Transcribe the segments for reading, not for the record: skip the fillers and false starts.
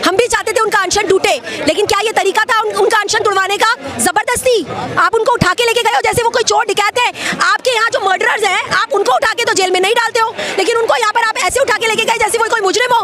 हम भी चाहते थे उनका अनशन टूटे, लेकिन क्या ये तरीका था उनका अनशन तोड़वाने का? जबरदस्ती आप उनको उठा के लेके गए हो जैसे वो कोई चोर डकैत है। आपके यहाँ जो मर्डरर्स हैं आप उनको उठा के तो जेल में नहीं डालते हो, लेकिन उनको यहाँ पर आप ऐसे उठा के लेके गए जैसे वो कोई मुजरिम हो।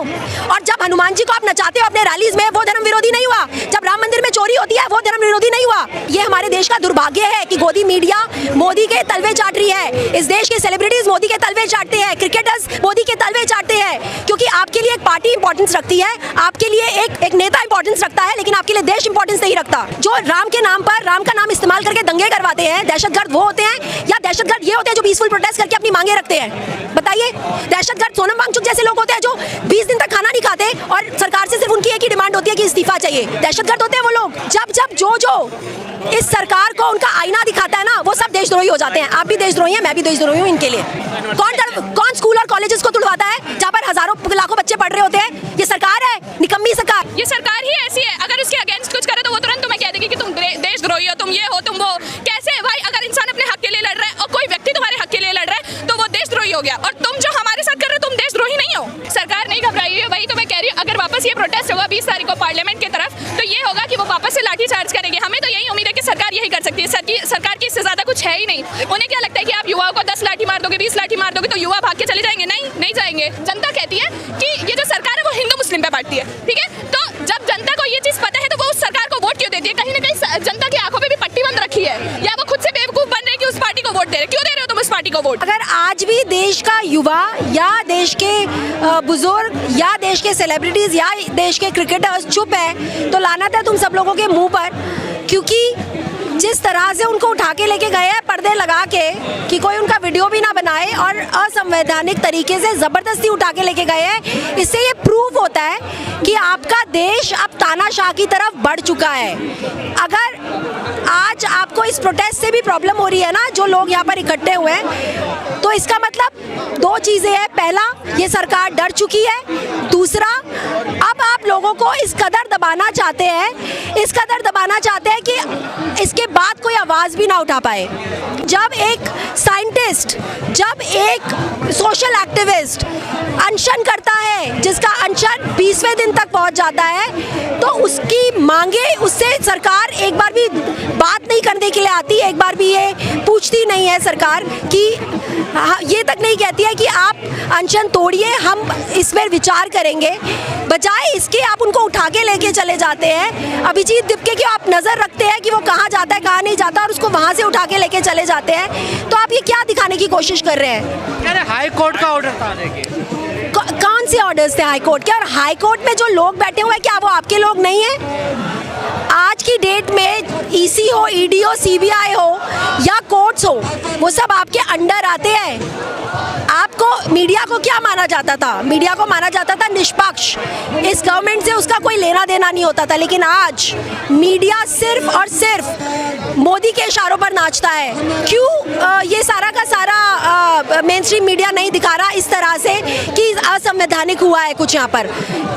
और जब हनुमान जी को आप नचाते हो अपने रैलीज में, वो धर्म विरोधी नहीं हुआ। जब राम मंदिर में चोरी होती है, वो धर्म विरोधी नहीं हुआ। ये हमारे देश का दुर्भाग्य है कि गोदी मीडिया मोदी के तलवे चाट रही है। इस देश के सेलिब्रिटीज मोदी के तलवे चाटते हैं, क्रिकेटर्स मोदी के तलवे चाटते हैं, क्योंकि आपके लिए एक पार्टी इंपॉर्टेंस रखती है, आपके लिए एक नेता इंपॉर्टेंस रखता है, लेकिन आपके लिए देश इंपॉर्टेंस नहीं रखता। जो राम के नाम पर, राम का नाम इस्तेमाल करके दंगे करवाते हैं, दहशतगर्द वो होते हैं या दहशतगर्द ये होते हैं जो पीसफुल प्रोटेस्ट करके अपनी मांगे रखते हैं? बताइए। दहशतगर्द सोनम वांगचुक जैसे लोग होते हैं जो 20 दिन तक खाना नहीं खाते और सरकार से सिर्फ उनकी एक ही डिमांड होती है कि इस्तीफा चाहिए। दहशतगर्द होते हैं वो लोग। जब जो इस सरकार को उनका आईना दिखाता है ना, वो सब देशद्रोही हो जाते हैं। आप भी देशद्रोही हैं, मैं भी देशद्रोही हूँ इनके लिए। कौन स्कूल और कॉलेजेस को तुड़वाता है जहाँ पर हजारों लाखों बच्चे पढ़ रहे होते हैं? ये सरकार है, निकम्मी सरकार। ये सरकार ही ऐसी है, अगर उसके अगेंस्ट कुछ करे तो वो तुरंत तुम्हें कह देगी कि तुम देशद्रोही हो, तुम ये हो, तुम वो। कैसे भाई? अगर इंसान अपने हक के लिए लड़ रहा है और कोई व्यक्ति तुम्हारे हक के लिए लड़ रहा है तो वो देशद्रोही हो गया, और तुम जो हमारे साथ कर रहे हो तुम देशद्रोही नहीं हो। सरकार नहीं घबराई है, वही तो मैं कह रही हूँ। अगर वापस ये प्रोटेस्ट होगा 20 तारीख को पार्लियामेंट की तरफ, तो ये होगा कि वो वापस से लाठी चार्ज करेंगे। हमें तो यही उम्मीद है कि सरकार यही कर सकती है। सरकार की इससे ज्यादा कुछ है ही नहीं। उन्हें क्या लगता है कि आप युवाओं को 10 लाठी मार दोगे, 20 लाठी मार दोगे तो युवा भाग के चले जाएंगे? नहीं जाएंगे। जनता कहती है कि ये जो सरकार है वो हिंदू मुस्लिम पे बांटती है, ठीक है? तो जब जनता को ये चीज पता है तो वो उस सरकार को वोट क्यों देती है? कहीं ना कहीं जनता की आंखों पे भी पट्टी बंद रखी है, या वो खुद से बेवकूफ बन रहे हैं कि उस पार्टी को वोट दे रहे? क्यों दे रहे हो तुम उस पार्टी को वोट? अगर आज भी देश का युवा या देश के बुजुर्ग या देश के सेलिब्रिटीज या देश के क्रिकेटर्स चुप है, तो लानत है तुम सब लोगों के मुंह पर। क्योंकि जिस तरह से उनको उठा के लेके गए हैं पर्दे लगा के कि कोई उनका वीडियो भी ना बनाए, और असंवैधानिक तरीके से ज़बरदस्ती उठा के लेके गए हैं, इससे ये प्रूव होता है कि आपका देश अब तानाशाह की तरफ बढ़ चुका है। अगर आज आपको इस प्रोटेस्ट से भी प्रॉब्लम हो रही है ना, जो लोग यहाँ पर इकट्ठे हुए हैं, तो इसका मतलब 2 चीज़ें हैं। पहला, ये सरकार डर चुकी है। दूसरा, अब आप लोगों को इस कदर दबाना चाहते हैं कि इसके बाद कोई आवाज़ भी ना उठा पाए। जब एक साइंटिस्ट, जब एक सोशल एक्टिविस्ट अनशन करता है, जिसका अनशन 20वें दिन तक पहुंच जाता है, तो उसकी मांगे, उससे सरकार एक बार भी बात नहीं करने के लिए आती, एक बार भी ये पूछती नहीं है सरकार कि ये तक नहीं कहती है कि आप अनशन तोड़िए, हम इस पर विचार करेंगे। बजाय इसके आप उनको उठा के लेके चले जाते हैं। अभिजीत दीपके की आप नज़र रखते हैं कि वो कहाँ जाता है कहाँ नहीं जाता, और उसको वहाँ से उठा के लेके चले जाते हैं। तो आप ये क्या दिखाने की कोशिश कर रहे हैं? अरे हाई कोर्ट का ऑर्डर था, देखिए कौन से ऑर्डर्स थे हाई कोर्ट के? और हाई कोर्ट में जो लोग बैठे हुए हैं, क्या वो आपके लोग नहीं हैं? आज की डेट में ईसी हो, ईडी हो, सीबीआई हो या कोर्ट्स हो, वो सब आपके अंडर आते हैं। आपको मीडिया को क्या माना जाता था? मीडिया को माना जाता था निष्पक्ष, इस गवर्नमेंट से उसका कोई लेना देना नहीं होता था। लेकिन आज मीडिया सिर्फ और सिर्फ मोदी के इशारों पर नाचता है। क्यों ये सारा का सारा मेन स्ट्रीम मीडिया नहीं दिखा रहा इस तरह से कि असंवैधानिक हुआ है कुछ यहाँ पर?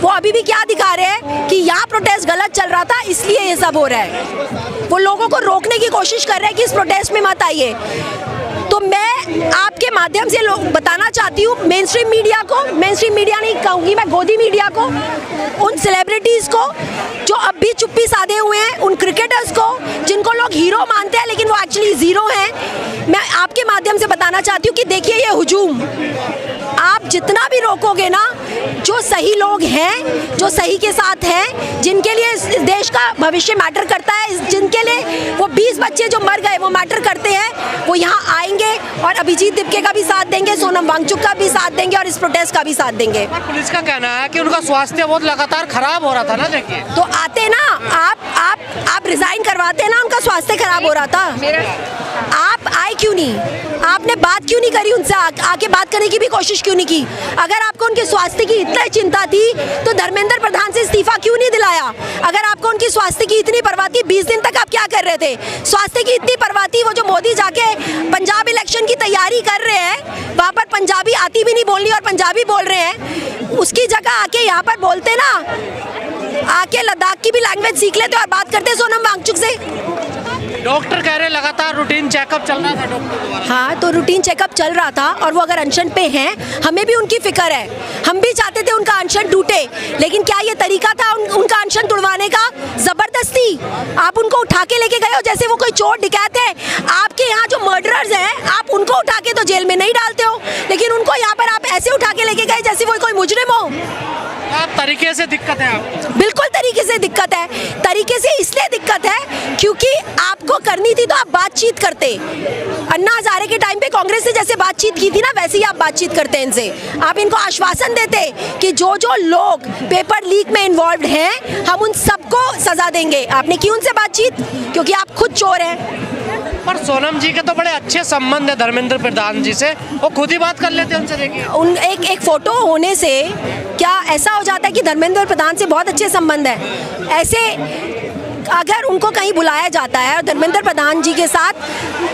वो अभी भी क्या दिखा रहे हैं कि यहाँ प्रोटेस्ट गलत चल रहा था इसलिए ये सब हो रहा है। वो लोगों को रोकने की कोशिश कर रहे हैं कि इस प्रोटेस्ट में मत आइए। तो मैं आपके माध्यम से लोग बताना चाहती हूँ मेन स्ट्रीम मीडिया को, मेन स्ट्रीम मीडिया नहीं कहूँगी मैं, गोदी मीडिया को, उन सेलिब्रिटीज़ को जो अब भी चुप्पी साधे हुए हैं, उन क्रिकेटर्स को जिनको लोग हीरो मानते हैं लेकिन वो एक्चुअली ज़ीरो हैं, मैं आपके माध्यम से बताना चाहती हूँ कि देखिए ये हुजूम आप जितना भी रोकोगे ना, जो सही लोग हैं, जो सही के साथ हैं, जिनके लिए इस देश का भविष्य मैटर करता है, जिनके लिए वो 20 बच्चे जो मर गए वो मैटर करते हैं, वो यहाँ आएंगे और अभिजीत दीपके का भी साथ देंगे, सोनम वांगचुक का भी साथ देंगे और इस प्रोटेस्ट का भी साथ देंगे। पुलिस का कहना है कि उनका स्वास्थ्य बहुत लगातार खराब हो रहा था ना, देखिए। तो आते ना, आप रिजाइन करवाते ना, उनका स्वास्थ्य खराब हो रहा था। आप आए क्यों नहीं? आपने बात क्यों नहीं करी उनसे? आके बात करने की भी कोशिश क्यों नहीं की? अगर आपको उनके स्वास्थ्य की इतनी चिंता थी तो धर्मेंद्र प्रधान से इस्तीफा क्यों नहीं दिलाया? अगर आपको उनकी स्वास्थ्य की इतनी परवाह थी, 20 दिन तक आप क्या कर रहे थे? स्वास्थ्य की इतनी परवाह थी, वो जो मोदी जाके पंजाब इलेक्शन की तैयारी कर रहे हैं, वहाँ पर पंजाबी आती भी नहीं बोलनी और पंजाबी बोल रहे हैं, उसकी जगह आके यहाँ पर बोलते ना, आके लद्दाख की भी लैंग्वेज सीख लेते और बात करते सोनम वांगचुक से। डॉक्टर कह रहे लगातार रूटीन चेकअप चल रहा था डॉक्टर द्वारा। हाँ, तो रूटीन चेकअप चल रहा था और वो अगर अनशन पे हैं, हमें भी उनकी फिक्र है। हम भी चाहते थे उनका अनशन टूटे, लेकिन क्या ये तरीका था उनका अनशन तुड़वाने का? जबरदस्ती आप उनको उठा के लेके गए हो जैसे वो कोई चोर डकैत है। आपके यहाँ जो मर्डरर्स हैं, आप उनको उठा के तो जेल में नहीं डालते हो, लेकिन उनको यहाँ पर आप ऐसे उठा के लेके गए जैसे वो कोई मुजरिम हो। आप तरीके से दिक्कत है आपको? बिल्कुल तरीके से दिक्कत है। तरीके से इसलिए दिक्कत है क्योंकि आपको करनी थी तो आप बातचीत करते। अन्ना हजारे के टाइम पे कांग्रेस से जैसे बातचीत की थी ना, वैसे ही आप बातचीत करते इनसे। आप इनको आश्वासन देते कि जो जो लोग पेपर लीक में इन्वॉल्व हैं, हम उन सबको सजा देंगे। आपने की उनसे बातचीत? क्योंकि आप खुद चोर हैं। पर सोनम जी के तो बड़े अच्छे संबंध है धर्मेंद्र प्रधान जी से, वो खुद ही बात कर लेते हैं उनसे। देखिए उन एक फोटो होने से क्या ऐसा हो जाता है कि धर्मेंद्र प्रधान से बहुत अच्छे संबंध है? ऐसे अगर उनको कहीं बुलाया जाता है और धर्मेंद्र प्रधान जी के साथ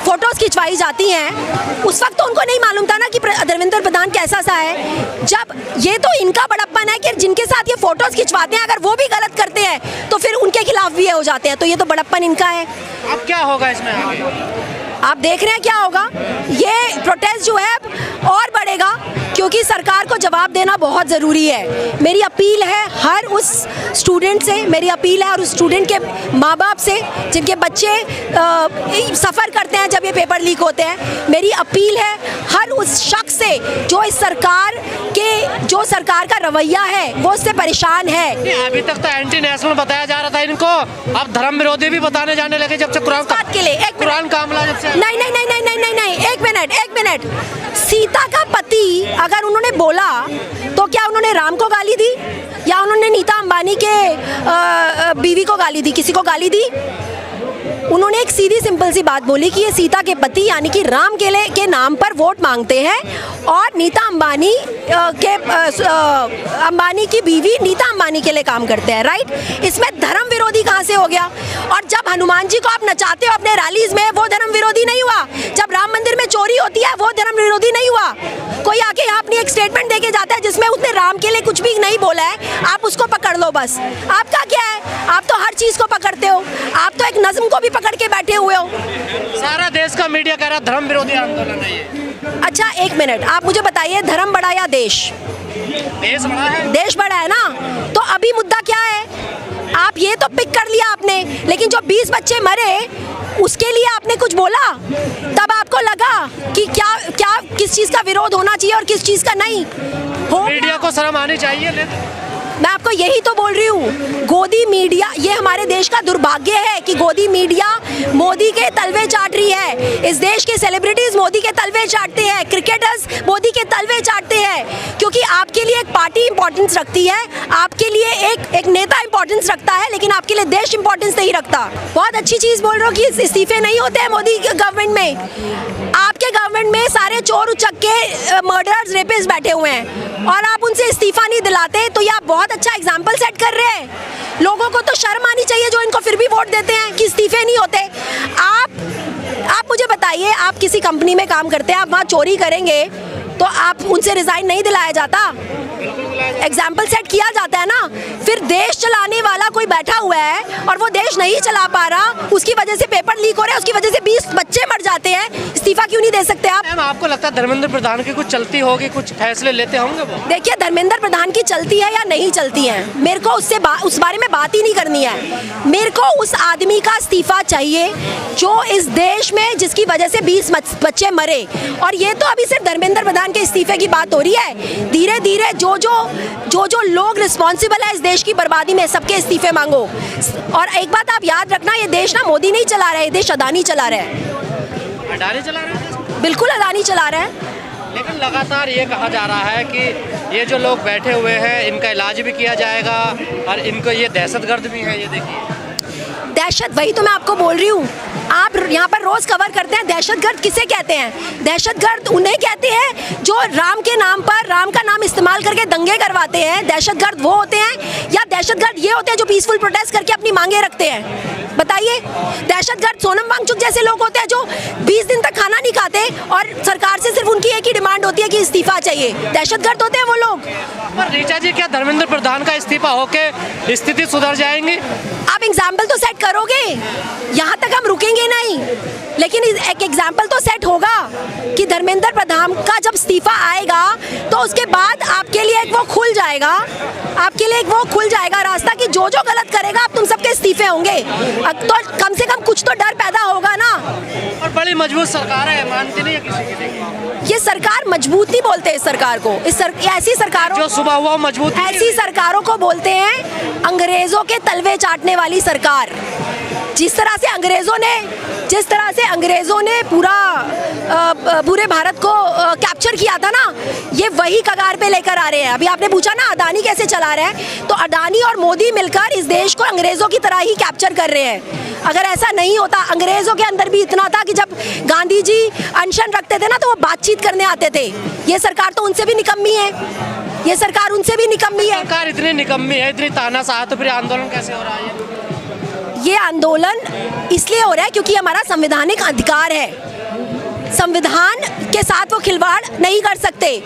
फोटोज खिंचवाई जाती हैं, उस वक्त तो उनको नहीं मालूम था ना कि धर्मेंद्र प्रधान कैसा सा है। जब ये तो इनका बड़प्पन है कि जिनके साथ ये फोटोज खिंचवाते हैं, अगर वो भी गलत करते हैं तो फिर उनके खिलाफ भी ये हो जाते हैं। तो ये तो बड़प्पन इनका है। अब क्या होगा इसमें आगे? आप देख रहे हैं क्या होगा। ये प्रोटेस्ट जो है और बढ़ेगा क्योंकि सरकार को जवाब देना बहुत ज़रूरी है। मेरी अपील है हर उस स्टूडेंट से, मेरी अपील है हर उस स्टूडेंट के माँ बाप से जिनके बच्चे सफ़र करते हैं जब ये पेपर लीक होते हैं। मेरी अपील है हर उस शख्स से जो इस सरकार का रवैया है वो उससे परेशान है। अभी तक तो एंटी नेशनल बताया जा रहा था इनको, अब धर्म विरोधी भी बताने जाने लगे जब से कुरान के लिए कुरान का हमला जब से। नहीं, एक मिनट। सीता का पति अगर उन्होंने बोला तो क्या उन्होंने राम को गाली दी या उन्होंने नीता अंबानी के बीवी को गाली दी? किसी को गाली दी? उन्होंने एक सीधी सिंपल सी बात बोली कि ये सीता के पति यानी कि राम के नाम पर वोट मांगते हैं और नीता अंबानी अंबानी की बीवी नीता अंबानी के लिए काम करते हैं। राइट? इसमें धर्म विरोधी कहाँ से हो गया? और जब हनुमान जी को आप नचाते हो अपने रैलीज में, वो धर्म विरोधी नहीं हुआ? जब राम मंदिर में चोरी होती है, वो धर्म विरोधी नहीं हुआ? कोई आके यहाँ अपनी एक स्टेटमेंट देके जाता है जिसमें उसने राम के लिए कुछ भी नहीं बोला है, आप उसको पकड़ लो बस। आपका क्या है? आप तो हर चीज को पकड़ते हो। आप तो एक नज्म को भी पकड़ के बैठे हुए हो। सारा देश का मीडिया कह रहा है धर्म विरोधी आंदोलन है ये। अच्छा एक मिनट, आप मुझे बताइए, धर्म बड़ा या देश? देश बड़ा है। देश बड़ा है ना, तो अभी मुद्दा क्या है? आप ये तो पिक कर लिया आपने, लेकिन जो 20 बच्चे मरे उसके लिए आपने कुछ बोला? तब आपको लगा कि क्या किस चीज का विरोध होना चाहिए और किस चीज का नहीं हो? मीडिया को शर्म आनी चाहिए। मैं आपको यही तो बोल रही हूँ। गोदी मीडिया, ये हमारे देश का दुर्भाग्य है कि गोदी मीडिया मोदी के तलवे चाट रही है। इस देश के सेलिब्रिटीज मोदी के तलवे चाटते हैं, क्रिकेटर्स मोदी के तलवे चाटते हैं, क्योंकि आपके लिए एक पार्टी इंपॉर्टेंस रखती है, आपके लिए एक नेता इंपॉर्टेंस रखता है, लेकिन आपके लिए देश इंपॉर्टेंस नहीं रखता। बहुत अच्छी चीज बोल रहे हो कि इस्तीफे नहीं होते हैं मोदी गवर्नमेंट में। आपके गवर्नमेंट में सारे चोर उचक्के मर्डरर्स रेपिस्ट बैठे हुए हैं और आप उनसे इस्तीफा नहीं दिलाते, तो ये आप बहुत अच्छा एग्जाम्पल सेट कर रहे हैं। लोगों को तो शर्म आनी चाहिए जो इनको फिर भी वोट देते हैं कि इस्तीफे नहीं होते। आप मुझे बताइए, आप किसी कंपनी में काम करते हैं, आप वहाँ चोरी करेंगे तो आप उनसे रिजाइन नहीं दिलाया जाता? एग्जाम्पल सेट किया जाता है ना। फिर देश चलाने वाला कोई बैठा हुआ है और वो देश नहीं चला पा रहा, उसकी वजह से पेपर लीक हो रहे हैं, उसकी वजह से 20 बच्चे मर जाते हैं, इस्तीफा क्यों नहीं दे सकते आप? आपको लगता है धर्मेंद्र प्रधान की कुछ चलती होगी, कुछ फैसले लेते होंगे वो? देखिए, धर्मेंद्र प्रधान की चलती है या नहीं चलती है, मेरे को उस बारे में बात ही नहीं करनी है। मेरे को उस आदमी का इस्तीफा चाहिए जो इस देश में जिसकी वजह से 20 बच्चे मरे। और ये तो अभी सिर्फ धर्मेंद्र प्रधान के इस्तीफे की बात हो रही है। धीरे धीरे जो लोग रिस्पॉन्सिबल है इस देश की बर्बादी में, सबके इस्तीफे मांगो। और एक बात आप याद रखना, ये देश ना मोदी नहीं चला रहा है, देश अदानी चला रहा है। अडानी चला रहे हैं? बिल्कुल अदानी चला रहा है। लेकिन लगातार ये कहा जा रहा है कि ये जो लोग बैठे हुए हैं इनका इलाज भी किया जाएगा और इनको ये दहशतगर्द भी है। ये देखिए दहशत, वही तो मैं आपको बोल रही हूँ। आप यहाँ पर रोज कवर करते हैं दहशतगर्द किसे कहते हैं? दहशतगर्द उन्हें कहते हैं जो राम के नाम पर, राम का नाम इस्तेमाल करके दंगे करवाते हैं। दहशतगर्द वो होते हैं, या दहशतगर्द ये होते हैं जो पीसफुल प्रोटेस्ट करके अपनी मांगे रखते हैं? बताइए। दहशतगर्द सोनम वांगचुक जैसे लोग होते हैं जो 20 दिन तक खाना नहीं खाते और सरकार से सिर्फ उनकी एक ही डिमांड होती है कि इस्तीफा चाहिए। दहशतगर्द होते हैं वो लोग। पर ऋचा जी, क्या धर्मेंद्र प्रधान का इस्तीफा होके स्थिति सुधर जाएंगी? आप एग्जाम्पल तो सेट करोगे, यहाँ तक हम रुकेंगे नहीं, लेकिन एक एग्जाम्पल तो सेट होगा कि धर्मेंद्र प्रधान का जब इस्तीफा आएगा तो उसके बाद आपके लिए एक वो खुल जाएगा, आपके लिए एक वो खुल जाएगा रास्ता कि जो जो गलत करेगा आप तुम सबके इस्तीफे होंगे। तो कम से कम कुछ तो डर पैदा होगा ना। और बड़ी मजबूत सरकार है, मानती नहीं है किसी की। देखिए, ये सरकार मजबूत नहीं बोलते इस सरकार को, ऐसी सरकारों जो सुबह हुआ मजबूत, ऐसी सरकारों को बोलते हैं अंग्रेजों के तलवे चाटने वाली सरकार। जिस तरह से अंग्रेजों ने पूरे भारत को कैप्चर किया था ना, ये वही कगार पे लेकर आ रहे हैं। अभी आपने पूछा ना अदानी कैसे चला रहा है, तो अदानी और मोदी मिलकर इस देश को अंग्रेजों की तरह ही कैप्चर कर रहे हैं। अगर ऐसा नहीं होता, अंग्रेजों के अंदर भी इतना था कि जब गांधी जी अनशन रखते थे ना तो वो बातचीत करने आते थे। ये सरकार तो उनसे भी निकम्मी है, ये सरकार उनसे भी निकम्मी है। सरकार इतनी निकम्मी है, इतनी तानाशाह, तो फिर आंदोलन कैसे हो रहा है? ये आंदोलन इसलिए हो रहा है क्योंकि हमारा संवैधानिक अधिकार है। संविधान के साथ वो खिलवाड़ नहीं कर सकते।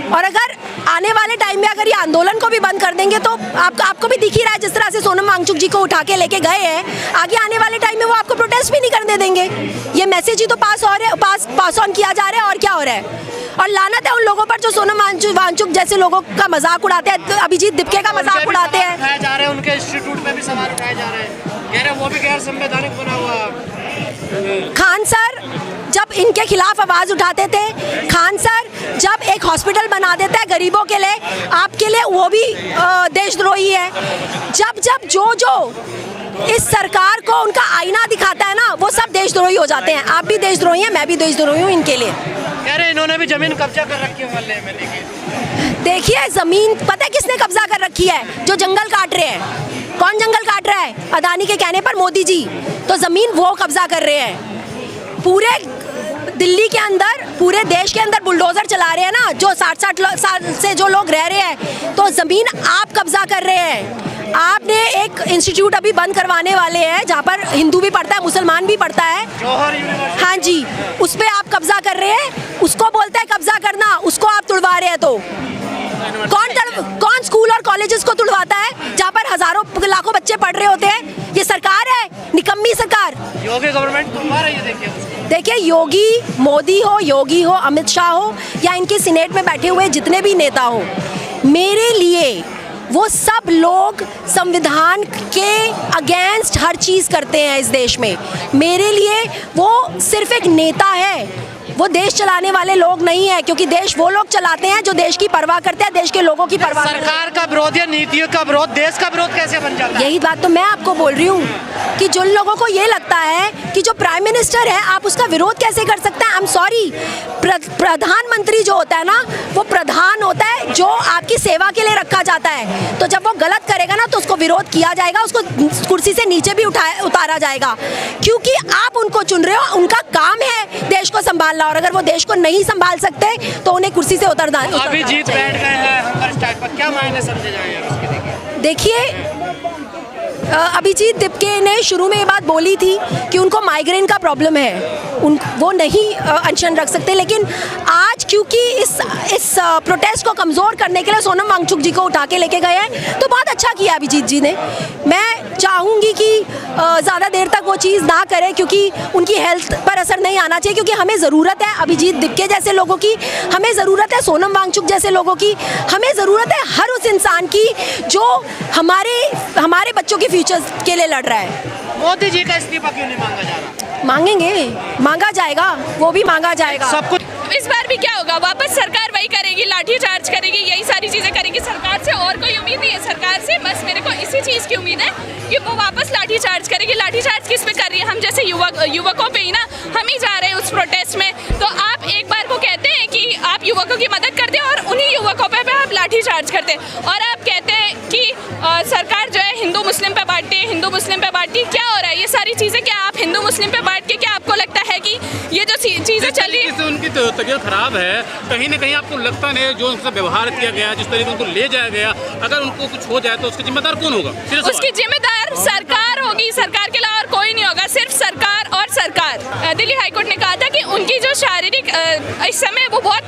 और अगर आने वाले टाइम में अगर ये आंदोलन को भी बंद कर देंगे तो आपको भी दिख ही रहा है जिस तरह से सोनम वांगचुक जी को उठा के लेके गए हैं, आगे आने वाले टाइम में वो आपको प्रोटेस्ट भी नहीं करने देंगे। ये मैसेज ही तो पास ऑन किया जा रहा है, और क्या हो रहा है। और लानत है उन लोगों पर जो सोनम वांगचुक जैसे लोगों का मजाक उड़ाते हैं, अभिजीत दिपके का मजाक उड़ाते हैं। जा रहे हैं उनके इंस्टीट्यूट पे भी सवाल उठाए जा रहे हैं, कह रहे हैं वो भी गैर संवैधानिक बना हुआ। खान सर जब इनके खिलाफ आवाज उठाते थे, खान सर जब एक हॉस्पिटल बना देता है गरीबों के लिए, आपके लिए वो भी देशद्रोही है। जब जो इस सरकार को उनका आईना दिखाता है ना, वो सब देशद्रोही हो जाते हैं। आप भी देशद्रोही हैं, मैं भी देशद्रोही हूँ इनके लिए। कह रहे इन्होंने भी जमीन कब्जा कर रखी है मोहल्ले में। देखिए जमीन पता है किसने कब्जा कर रखी है? जो जंगल काट रहे हैं। कौन जंगल काट रहा है? अदानी के कहने पर मोदी जी। तो जमीन वो कब्जा कर रहे हैं। पूरे दिल्ली के अंदर, पूरे देश के अंदर बुलडोजर चला रहे हैं ना, जो 60 साल से जो लोग रह रहे हैं, तो जमीन आप कब्जा कर रहे हैं। आपने एक इंस्टीट्यूट अभी बंद करवाने वाले हैं जहाँ पर हिंदू भी पढ़ता है, मुसलमान भी पढ़ता है। हाँ जी, उस पे आप कब्जा कर रहे हैं। उसको बोलते हैं कब्जा करना, उसको आप तुड़वा रहे हैं। तो कौन स्कूल और कॉलेजेस को तुड़वाता है जहाँ पर हजारों लाखों बच्चे पढ़ रहे होते हैं? ये सरकार है, निकम्मी सरकार। योगी गवर्नमेंट तुड़वा रही है। देखिए योगी, मोदी हो, अमित शाह हो, या इनके सीनेट में बैठे हुए जितने भी नेता हो, मेरे लिए वो सब लोग संविधान के अगेंस्ट हर चीज़ करते हैं इस देश में। मेरे लिए वो सिर्फ एक नेता है, वो देश चलाने वाले लोग नहीं है, क्योंकि देश वो लोग चलाते हैं जो देश की परवाह करते हैं, देश के लोगों की परवाह। सरकार का विरोध या नीतियों का विरोध देश का विरोध कैसे बन जाता है? यही बात तो मैं आपको बोल रही हूँ कि जिन लोगों को ये लगता है कि जो प्राइम मिनिस्टर है आप उसका विरोध कैसे कर सकते हैं। आई एम सॉरी, प्रधानमंत्री जो होता है ना, वो प्रधान होता है जो आपकी सेवा के लिए रखा जाता है। तो जब वो गलत करेगा ना तो उसको विरोध किया जाएगा, उसको कुर्सी से नीचे भी उतारा जाएगा, क्योंकि आप उनको चुन रहे हो। उनका काम है देश को संभालना, और अगर वो देश को नहीं संभाल सकते तो उन्हें कुर्सी से उतरना। अभी जीत बैठ गए हैं हंगर स्ट्राइक पर, क्या मायने समझे जाएंगे? देखिए अभिजीत दिपके ने शुरू में ये बात बोली थी कि उनको माइग्रेन का प्रॉब्लम है, वो नहीं अनशन रख सकते, लेकिन आज क्योंकि इस प्रोटेस्ट को कमज़ोर करने के लिए सोनम वांगचुक जी को उठा के लेके गए हैं, तो बहुत अच्छा किया अभिजीत जी ने। मैं चाहूँगी कि ज़्यादा देर तक वो चीज़ ना करे, क्योंकि उनकी हेल्थ पर असर नहीं आना चाहिए, क्योंकि हमें ज़रूरत है अभिजीत दिपके जैसे लोगों की, हमें ज़रूरत है सोनम वांगचुक जैसे लोगों की, हमें ज़रूरत है हर उस इंसान की जो हमारे बच्चों के फ्यूचर के लिए लड़ रहा है। मोदी जी का इस्तीफा क्यों नहीं मांगा जा रहा? मांगेंगे, मांगा जाएगा, वो भी मांगा जाएगा। सब कुछ इस बार भी क्या होगा, वापस सरकार वही करेगी, लाठी चार्ज करेगी, यही सारी चीजें करेगी। सरकार से और कोई उम्मीद नहीं है। सरकार से बस मेरे को इसी चीज की उम्मीद है कि वो वापस लाठी चार्ज करेगी। लाठी चार्ज किस पे कर रही है? हम जैसे युवकों पे ही ना, हम ही जा रहे हैं उस प्रोटेस्ट में। तो आप एक बार वो कहते हैं कि आप युवकों की मदद करते हैं और उन्हीं युवकों पे आप लाठी चार्ज करते हैं, और आप कहते हैं कि सरकार जो है हिंदू मुस्लिम पे बांटती है, हिंदू मुस्लिम पे बांटती है। क्या हो रहा है? रहा है, ये सारी चीज़ें क्या आप हिंदू मुस्लिम पे बांट के क्या आपको लगता है कि ये जो चीज़ें चल रही है उनकी तबीयत खराब है, कहीं ना कहीं आपको लगता नहीं जो उनसे व्यवहार किया गया, जिस तरीके उनको ले जाया गया, अगर उनको कुछ हो जाए तो उसके जिम्मेदार कौन होगा? उसकी जिम्मेदार सरकार होगी, सरकार के अलावा और कोई नहीं होगा, सिर्फ सरकार और सरकार। दिल्ली हाईकोर्ट ने कहा था कि उनकी जो शारीरिक इस समय वो बहुत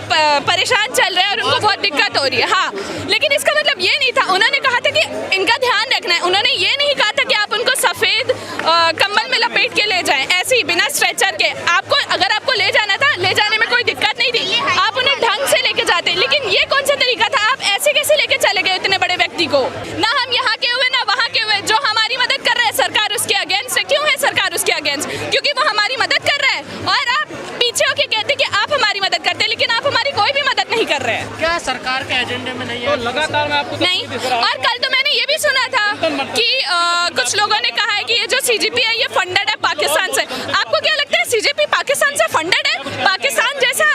परेशान चल रहे हैं और उनको बहुत दिक्कत हो रही है। हाँ, लेकिन इसका मतलब ये नहीं था, उन्होंने कहा था कि इनका ध्यान रखना है। उन्होंने ये नहीं कहा था कि आप उनको सफ़ेद कंबल में लपेट के ले जाएं, ऐसे ही बिना स्ट्रेचर के। आपको अगर आपको ले जाना था, ले जाने में कोई दिक्कत नहीं थी, आप उन्हें ढंग से लेके जाते। लेकिन ये कौन सा तरीका था? आप ऐसे कैसे लेके चले गए इतने बड़े व्यक्ति को? ना हम यहाँ के हुए ना वहाँ के हुए, जो हमारी मदद कर रहा है सरकार उसके अगेंस्ट है। क्यों है सरकार उसके अगेंस्ट? क्योंकि वो हमारी मदद कर रहा है और आप पीछे होके कहते कि आप हमारी मदद करते हैं, लेकिन आप हमारी कोई भी मदद नहीं कर रहे हैं। क्या सरकार के एजेंडे में नहीं है? तो लगातार मैं आपको नहीं। और कल तो मैंने ये भी सुना था कि कुछ लोगों ने कहा है कि ये जो सीजीपी है ये फंडेड है पाकिस्तान से। आपको क्या लगता है सीजीपी पाकिस्तान से फंडेड है? पाकिस्तान जैसा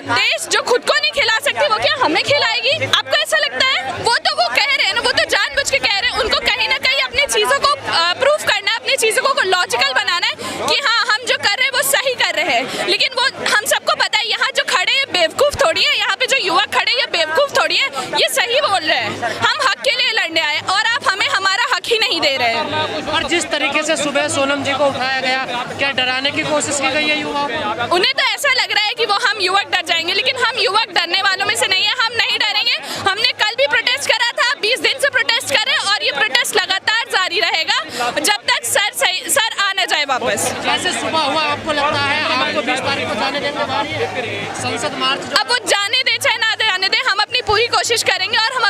देश जो खुद को नहीं खिला सकती वो क्या हमें खिलाएगी? आपको ऐसा लगता है? वो तो वो कह रहे हैं ना, वो तो जानबूझ के कह रहे हैं। उनको कहीं ना कहीं अपनी चीज़ों को प्रूफ करना है, अपनी चीज़ों को लॉजिकल बनाना है कि हाँ हम जो कर रहे हैं वो सही कर रहे हैं। लेकिन वो हम सबको पता है यहाँ जो खड़े हैं बेवकूफ़ थोड़ी है, यहाँ पे जो युवक खड़े हैं ये बेवकूफ़ थोड़ी है, ये सही बोल रहे हैं। हम हक के लिए लड़ने आए और आप हमें हमारा हक ही नहीं दे रहे हैं। और जिस तरीके से सुबह सोनम जी को उठाया गया, क्या डराने की कोशिश की गई है युवाओं को? उन्हें तो ऐसा लग रहा है कि वो हम युवक डर जाएंगे, लेकिन हम युवक डरने वालों में से नहीं है। हम नहीं डरेंगे। हमने कल भी प्रोटेस्ट करा था, 20 दिन से प्रोटेस्ट कर रहे हैं और ये प्रोटेस्ट लगातार जारी रहेगा जब तक सर आ न जाए वापस। जैसे सुबह हुआ, आपको लगता है आपको 20 तारीख को जाने देंगे संसद मार्च? अब वो जाने दे चाहे ना जाने दे, हम अपनी पूरी कोशिश करेंगे और हम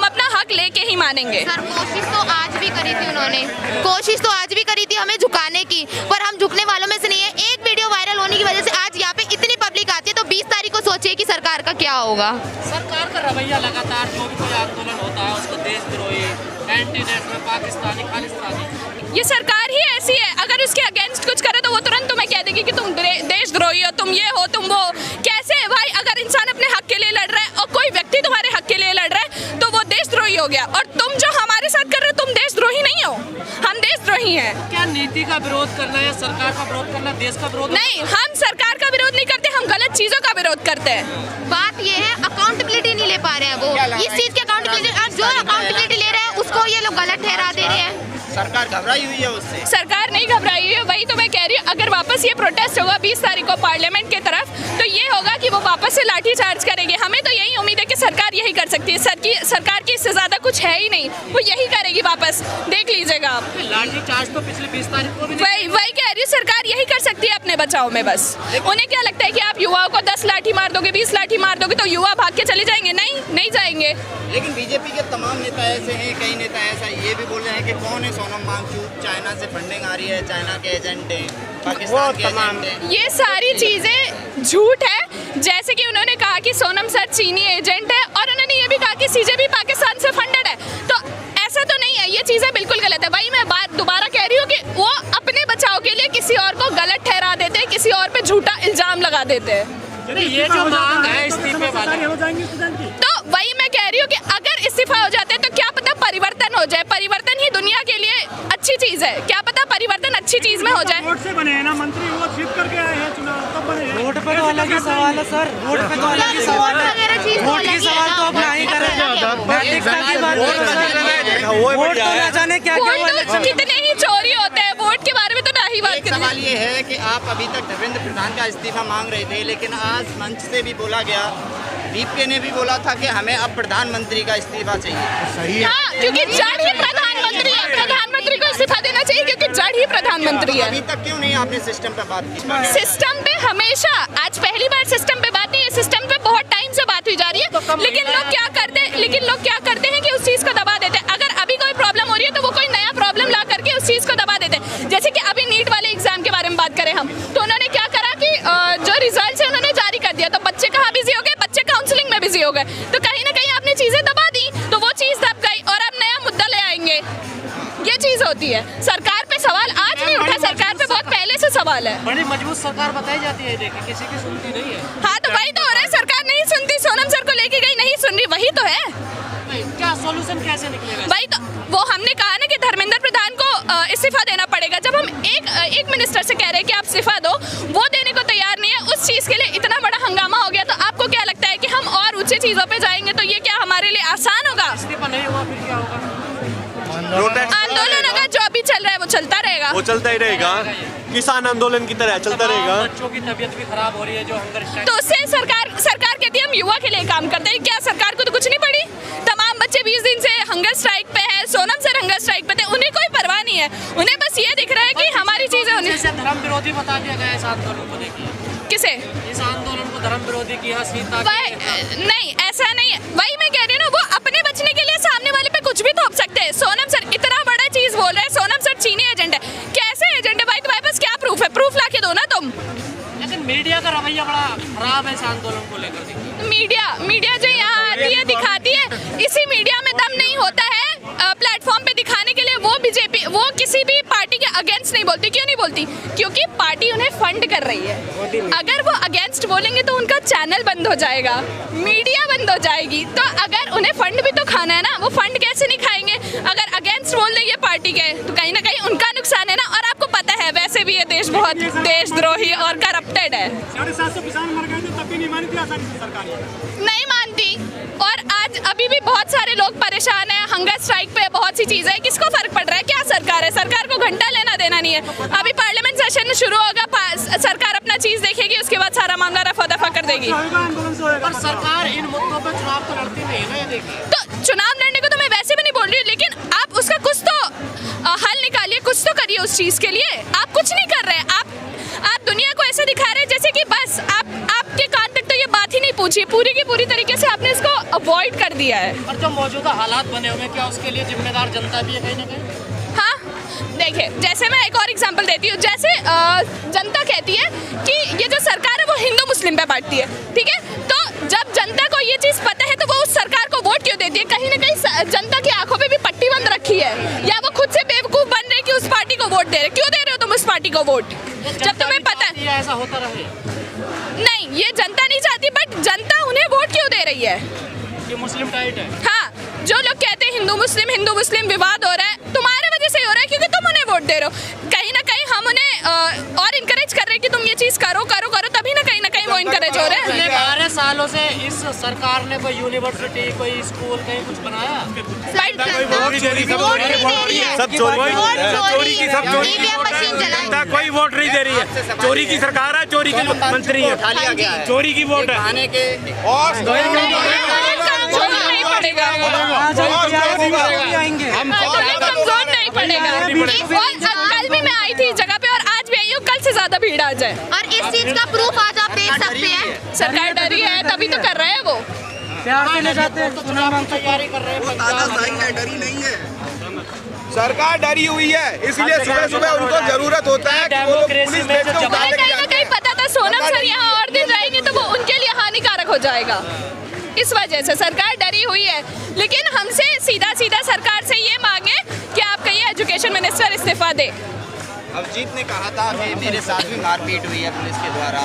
अपना हक लेके ही मानेंगे। सर कोशिश तो आज भी करी थी उन्होंने, कोशिश तो आज भी करी थी हमें झुकाने की, पर हम झुकने वालों में से नहीं है। एक वीडियो वायरल होने की वजह से आज यहाँ पे इतनी पब्लिक आती है, तो 20 तारीख को सोचिए कि सरकार का क्या होगा। सरकार का रवैया लगातार जो भी कोई आंदोलन होता है उसको देशद्रोही, एंटी नेशनल, पाकिस्तानी, खालिस्तानी, ये सरकार ही ऐसी है। अगर उसके अगेंस्ट कुछ करे तो वो तुरंत तुम्हें कह देगी कि तुम देशद्रोही हो, तुम ये हो, तुम वो। कैसे भाई? अगर इंसान अपने हक के लिए लड़ रहा है और कोई व्यक्ति तुम्हारे हक के लिए लड़ रहा है तो वो देशद्रोही हो गया। और तुम जो हमारे साथ कर रहे हो तुम देशद्रोही नहीं हो, हम देशद्रोही हैं। क्या नीति का विरोध करना या सरकार का विरोध करना देश का विरोध? नहीं, हम सरकार का विरोध नहीं करते, हम गलत चीजों का विरोध करते हैं। बात ये है अकाउंटेबिलिटी नहीं ले पा रहे हैं वो, इस चीज की अकाउंटेबिलिटी, और जो अकाउंटेबिलिटी ले रहे हैं उसको ये लोग गलत ठहरा दे रहे हैं। सरकार घबराई हुई है उससे। सरकार नहीं घबराई हुई है, वही तो मैं कह रही हूँ। अगर वापस ये प्रोटेस्ट होगा 20 तारीख को पार्लियामेंट की तरफ, तो ये होगा कि वो वापस से लाठी चार्ज करेंगे। हमें तो यही उम्मीद है कि सरकार यही कर सकती है। सरकार की इससे ज्यादा कुछ है ही नहीं, वो यही करेगी वापस, देख लीजिएगा आप। लाठी चार्ज तो पिछले 20 तारीख को भी वही कह रही हूँ, सरकार यही कर सकती है अपने बचाव में। बस उन्हें क्या लगता है कि आप युवाओं को 10 लाठी मार दोगे, 20 लाठी मार दोगे तो युवा भाग के चले जाएंगे? नहीं जाएंगे। लेकिन बीजेपी के तमाम नेता ऐसे हैं, कई नेता ऐसा ये भी बोल रहे हैं कि कौन है सोनम वांगचुक, चाइना से फंडिंग आ रही है, चाइना के एजेंट हैं, पाकिस्तान के एजेंट हैं। ये सारी चीजें झूठ है। जैसे कि उन्होंने कहा कि सोनम सर चीनी एजेंट है और उन्होंने ये भी कहा कि सीजेपी पाकिस्तान से फंडेड है, तो ऐसा तो नहीं है। ये चीजें बिल्कुल गलत है। वही मैं बात दोबारा कह रही हूँ कि वो अपने बचाव के लिए किसी और को गलत ठहरा देते हैं, किसी और पे झूठा इल्जाम लगा देते हैं। ये जो मांग है इस्तीफे वाली, तो वही मैं कह रही हूँ कि अगर इस्तीफा हो जाते हैं तो क्या पता परिवर्तन हो जाए। परिवर्तन ही दुनिया के लिए अच्छी चीज है। क्या पता परिवर्तन अच्छी चीज में हो जाए। वोट से बने हैं ना मंत्री, वो जीत करके आए हैं चुनाव, तब बने हैं। वोट पे तो अलग ही सवाल है सर, वोट पे तो अलग ही सवाल है। वोट की सवाल तो अब नहीं करें, नैतिकता की बात करो सर। वोट तो ना जाने क्या क्या हुआ इलेक्शन। कितने ही चोरी होते हैं, वोट के बारे में तो ना ही बात एक सवाल ये है कि आप अभी तक धर्मेंद्र प्रधान का इस्तीफा मांग रहे थे, लेकिन आज मंच से भी बोला गया, बीपीए ने भी बोला था कि हमें अब प्रधानमंत्री का इस्तीफा चाहिए। हाँ, क्योंकि जड़ ही प्रधानमंत्री है। प्रधानमंत्री को इस्तीफा देना चाहिए क्योंकि जड़ ही प्रधानमंत्री है। अभी तक क्यों नहीं आपने सिस्टम पे बात की? सिस्टम पे हमेशा, आज पहली बार सिस्टम पे बात नहीं है, सिस्टम पे बहुत टाइम से बात हुई जा रही है। लेकिन लोग क्या करते हैं कि उस चीज को दबा देते हैं। अगर अभी कोई प्रॉब्लम हो रही है तो वो कोई नया प्रॉब्लम ला करके उस चीज को दबा देते हैं। जैसे कि अभी नीट वाले एग्जाम के बारे में बात करें हम, तो उन्होंने क्या करा कि जो रिजल्ट है उन्होंने जारी कर दिया, तो बच्चे कहाँ बिजी हो गए, बच्चे काउंसलिंग में बिजी हो गए। तो कहीं ना कहीं आपने चीजें दबा दी, तो वो चीज दब गई और अब नया मुद्दा ले आएंगे। ये चीज होती है। सरकार पे सवाल आज नहीं उठा, सरकार पे बहुत पहले से सवाल है। बड़ी मजबूत सरकार बताई जाती है, देखिए किसी की सुनती नहीं है। हाँ, तो वही तो हो रहा है, सरकार नहीं सुनती। सोनम सर को लेके गई, नहीं सुन रही, वही तो है। क्या सॉल्यूशन कैसे निकलेगा? वही तो वो हमने कहा ना कि धर्मेंद्र प्रधान को इस्तीफा देना पड़ेगा। जब हम मिनिस्टर से कह रहे हैं कि आप इस्तीफा दो, वो देने को तैयार नहीं है। उस चीज़ के लिए इतना बड़ा हंगामा हो गया, तो आपको क्या लगता है कि हम और ऊंची चीज़ों पे जाएंगे तो ये क्या हमारे लिए आसान होगा? इस्तीफा नहीं हुआ फिर क्या होगा? आंदोलन अगर जो अभी चल रहा है वो चलता रहेगा, वो चलता ही रहेगा, किसान आंदोलन की तरह चलता रहेगा। बच्चों की तबीयत भी खराब हो रही है जो हंगर स्ट्राइक। तो उससे सरकार कहती है हम युवा के लिए काम करते हैं। क्या सरकार को तो कुछ नहीं पड़ी? तमाम बच्चे 20 दिन से हंगर स्ट्राइक पे हैं, सोनम सर हंगर स्ट्राइक पे थे, उन्हें कोई परवाह नहीं है। उन्हें बस ये दिख रहा है कि हमारी चीजें उन्हें धर्म विरोधी बता दिया गया इस आंदोलन को। देखिए किसे इस आंदोलन को धर्म विरोधी किया सीता नहीं, ऐसा नहीं है। वही मैं कह रही हूँ ना, वो अपने बचने के लिए सामने वाले पे कुछ भी थोप सकते हैं। सोनम सर इतना बड़ा चीज बोल रहे हैं, सोनम सर चीनी एजेंट है। कैसे एजेंट है भाई? तुम्हारे पास क्या प्रूफ है? प्रूफ ला के दो ना तुम। लेकिन मीडिया का रवैया बड़ा खराब है इस आंदोलन को लेकर। देखिए मीडिया जो यहाँ आती है दिखाती है, इसी मीडिया में दम नहीं होता है प्लेटफॉर्म पे दिखाने के लिए। वो बीजेपी, वो किसी भी पार्टी के अगेंस्ट नहीं बोलती। क्यों नहीं बोलती? क्योंकि पार्टी उन्हें फंड कर रही है। अगर वो अगेंस्ट बोलेंगे तो उनका चैनल बंद हो जाएगा, मीडिया बंद हो जाएगी। तो अगर उन्हें फंड भी तो खाना है ना, वो फंड कैसे नहीं खाएंगे? अगर अगेंस्ट बोल देंगे पार्टी के तो कहीं ना कहीं उनका नुकसान है ना। और आपको पता है वैसे भी ये देश बहुत देशद्रोही और करप्टेड है। 750 किसान मर गए थे तब भी नहीं मानी थी आसानी से सरकार ये। नहीं मानती, और आज अभी भी बहुत सारे लोग परेशान हैं, हंगर स्ट्राइक पे बहुत सी चीजें। किसको फर्क पड़ रहा है? क्या सरकार है? सरकार को घंटा लेना देना नहीं है। अभी पार्लियामेंट सेशन शुरू होगा, सरकार अपना चीज देखेगी, उसके बाद सारा मामला रफा दफा कर देगी। आंदोलन से होएगा। पर सरकार इन मुद्दों पर चुनाव तो लड़ती नहीं है ना। ये देखिए तो चुनाव लड़ने को तो मैं वैसे भी नहीं बोल रही हूँ, लेकिन आप उसका कुछ तो हल निकालिए, कुछ तो करिए उस चीज के लिए। आप कुछ नहीं कर रहे। आप दुनिया को ऐसे दिखा रहे हैं जैसे कि बस आपके कान तक तो ये बात ही नहीं पूछी। पूरी की पूरी तरीके से आपने इसको अवॉइड कर दिया है। और जो मौजूदा हालात बने हुए, क्या उसके लिए जिम्मेदार जनता भी है कहीं ना कहीं? हाँ, देखिए, जैसे मैं एक और एग्जांपल देती हूँ। जैसे जनता कहती है कि ये जो सरकार है वो हिंदू मुस्लिम पे बांटती है, ठीक है? तो जब जनता को ये चीज़ पता है तो वो उस सरकार को वोट क्यों देती है? कहीं ना कहीं जनता की आंखों पे भी पट्टी बंद रखी है, या वो खुद से बेवकूफ़ बन रहे कि उस पार्टी को वोट दे रहे। क्यों दे रहे हो तुम उस पार्टी को वोट, जब तुम्हें पता है? ऐसा होता रहे? नहीं, ये जनता नहीं चाहती, बट जनता उन्हें वोट क्यों दे रही है? ये मुस्लिम टाइट है। हाँ, जो लोग कहते हैं हिंदू मुस्लिम विवाद हो रहा है, तुम्हारे वजह से हो रहा है, क्योंकि तुम उन्हें वोट दे रहे हो। कहीं ना कहीं हम उन्हें और इनकरेज कर रहे हैं कि तुम ये चीज़ करो, तभी ना कहीं वो इनकरेज हो रहे हैं। पिछले 12 सालों से इस सरकार ने कोई यूनिवर्सिटी, कोई स्कूल, कहीं कुछ बनाया? सब कोई वोट नहीं दे रही है। चोरी की सरकार है, चोरी के मंत्री है, चोरी की वोट है। कमजोर नहीं पड़ेगा। कल भी मैं आई थी जगह पे और आज भी आई हूँ, कल से ज्यादा भीड़ आ जाए। और इस चीज का प्रूफ आज आप देख सकते हैं। सरकार डरी है तभी तो कर रहे हैं वो। प्यार से ले जाते हैं, चुनाव की तैयारी कर रहे हैं। डरी नहीं है। सरकार डरी हुई है, इसलिए सुबह सुबह उनको जरूरत होता है कि वो लोग पुलिस भेज के उतार के कहीं ना कहीं पता था सोनम सर यहाँ और दिन रहेंगे तो वो उनके लिए हानिकारक हो जाएगा। इस वजह से सरकार डरी हुई है। लेकिन हमसे सीधा सरकार से ये मांगे कि आप कहिए एजुकेशन मिनिस्टर इस्तीफा दे। अभिजीत ने कहा था कि मेरे साथ भी मारपीट हुई है पुलिस के द्वारा।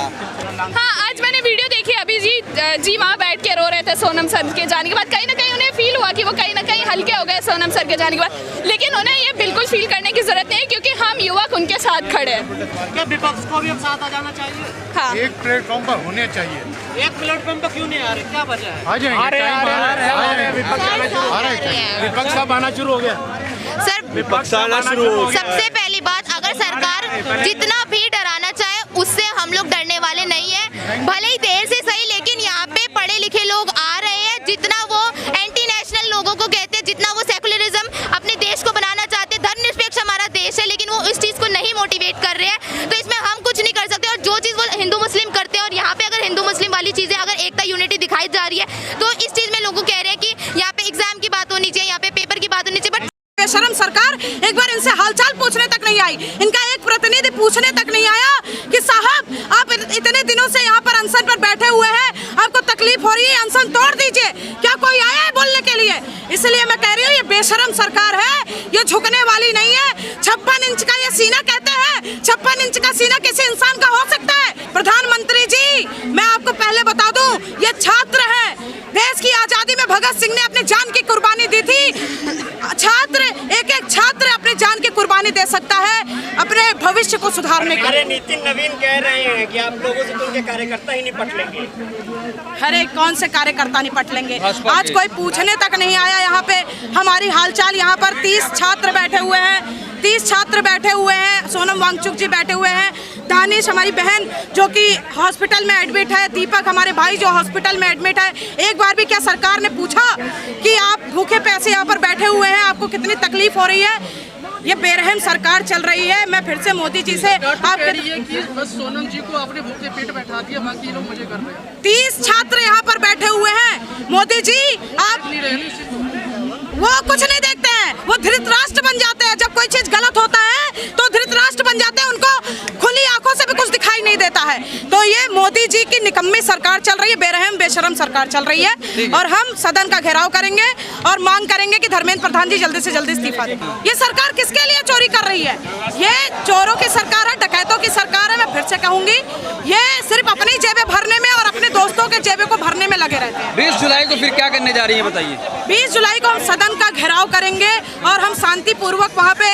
हाँ, आज मैंने वीडियो देखी। अभिजीत जी वहाँ बैठ के रो रहे थे सोनम सर के जाने के बाद। कहीं ना कहीं उन्हें फील हुआ कि वो कहीं ना कहीं हल्के हो गए सोनम सर के जाने के बाद। लेकिन उन्हें ये बिल्कुल फील करने की जरूरत नहीं है, क्योंकि हम युवक उनके साथ खड़े हैं। क्या विपक्ष को भी अब साथ आ जाना चाहिए? हाँ, एक प्लेटफॉर्म पर होने चाहिए। एक प्लेटफॉर्म पर क्यों नहीं आ रहे? क्या वजह है? आ जाएंगे, विपक्ष अब आना शुरू हो गया। सर, विपक्ष आना शुरू हो गया। सबसे पहली बात, अगर सरकार जितना भी डराना चाहे उससे हम लोग डरने वाले नहीं है। भले ही देर से सही, लेकिन यहाँ पे पढ़े लिखे लोग आ रहे हैं। जितना वो एंटी नेशनल लोगों को कहते हैं, जितना वो सेकुलरिज्म अपने देश को बनाना चाहते हैं, धर्मनिरपेक्ष हमारा देश है, लेकिन वो इस चीज़ को नहीं मोटिवेट कर रहे हैं। तो इसमें हम कुछ नहीं कर सकते। और जो चीज़ वो हिंदू मुस्लिम करते हैं, और यहाँ पे अगर हिंदू मुस्लिम वाली चीज़ें, अगर एकता यूनिटी दिखाई जा रही है, तो इस चीज़ में लोगों कह रहे हैं कि यहाँ पे एग्जाम की बात होनी चाहिए, यहाँ पे पेपर की बात होनी चाहिए। बट बेशरम सरकार एक बार इनसे हालचाल पूछने तक नहीं आई। इनका एक प्रतिनिधि पूछने तक नहीं आया कि साहब आप इतने दिनों से यहाँ पर अनशन पर बैठे हुए हैं, आपको तकलीफ हो रही है, अनशन तोड़ दीजिए। क्या कोई आया है बोलने के लिए? इसलिए मैं कह रही हूँ ये बेशरम सरकार है, ये झुकने वाली नहीं है। 56 इंच का ये सीना कहते हैं, 56 इंच का सीना किसी इंसान का हो सकता है? प्रधानमंत्री जी, मैं आपको पहले बता दूं, ये छात्र है। देश की आजादी में भगत सिंह ने अपनी जान की कुर्बानी दी थी। छात्र, एक छात्र अपनी जान की कुर्बानी दे सकता है अपने हमारे भविष्य को सुधारने के लिए। नितिन नवीन कह रहे हैं कि आप लोगों से तो उनके कार्यकर्ता ही निपट लेंगे। अरे कौन से कार्यकर्ता निपट लेंगे? आज कोई पूछने तक नहीं आया यहाँ पे हमारी हालचाल। यहाँ पर 30 छात्र बैठे हुए हैं, 30 छात्र बैठे हुए हैं, सोनम वांगचुक जी बैठे हुए हैं, दानिश हमारी बहन जो कि हॉस्पिटल में एडमिट है, दीपक हमारे भाई जो हॉस्पिटल में एडमिट है। एक बार भी क्या सरकार ने पूछा कि आप भूखे प्यासे यहाँ पर बैठे हुए हैं, आपको कितनी तकलीफ हो रही है? ये बेरहम सरकार चल रही है। मैं फिर से मोदी जी से आप कि बस सोनम जी को आपने भूखे पेट बैठा दिया, बाकी लोग मुझे कर रहे हैं। 30 छात्र यहाँ पर बैठे हुए हैं। मोदी जी आप वो कुछ नहीं देखते हैं, वो धृतराष्ट्र बन जाते हैं। जब कोई चीज गलत होता है तो धृतराष्ट्र बन जाते हैं, उनको खुली आंखों से भी कुछ दिखाई नहीं देता है। तो ये मोदी जी की निकम्मी सरकार चल रही है, बेरहम बेशरम सरकार चल रही है। और हम सदन का घेराव करेंगे और मांग करेंगे कि धर्मेंद्र प्रधान जी जल्दी से जल्दी इस्तीफा दें। ये सरकार किसके लिए चोरी कर रही है? ये चोरों की सरकार है, डकैतों की सरकार है। मैं फिर से कहूंगी, ये सिर्फ अपनी जेबें भरने में और अपने दोस्तों के जेबें को भरने में लगे रहते हैं। 20 जुलाई को फिर क्या करने जा रही है बताइए? 20 जुलाई को हम सदन का घेराव करेंगे और हम शांतिपूर्वक वहाँ पे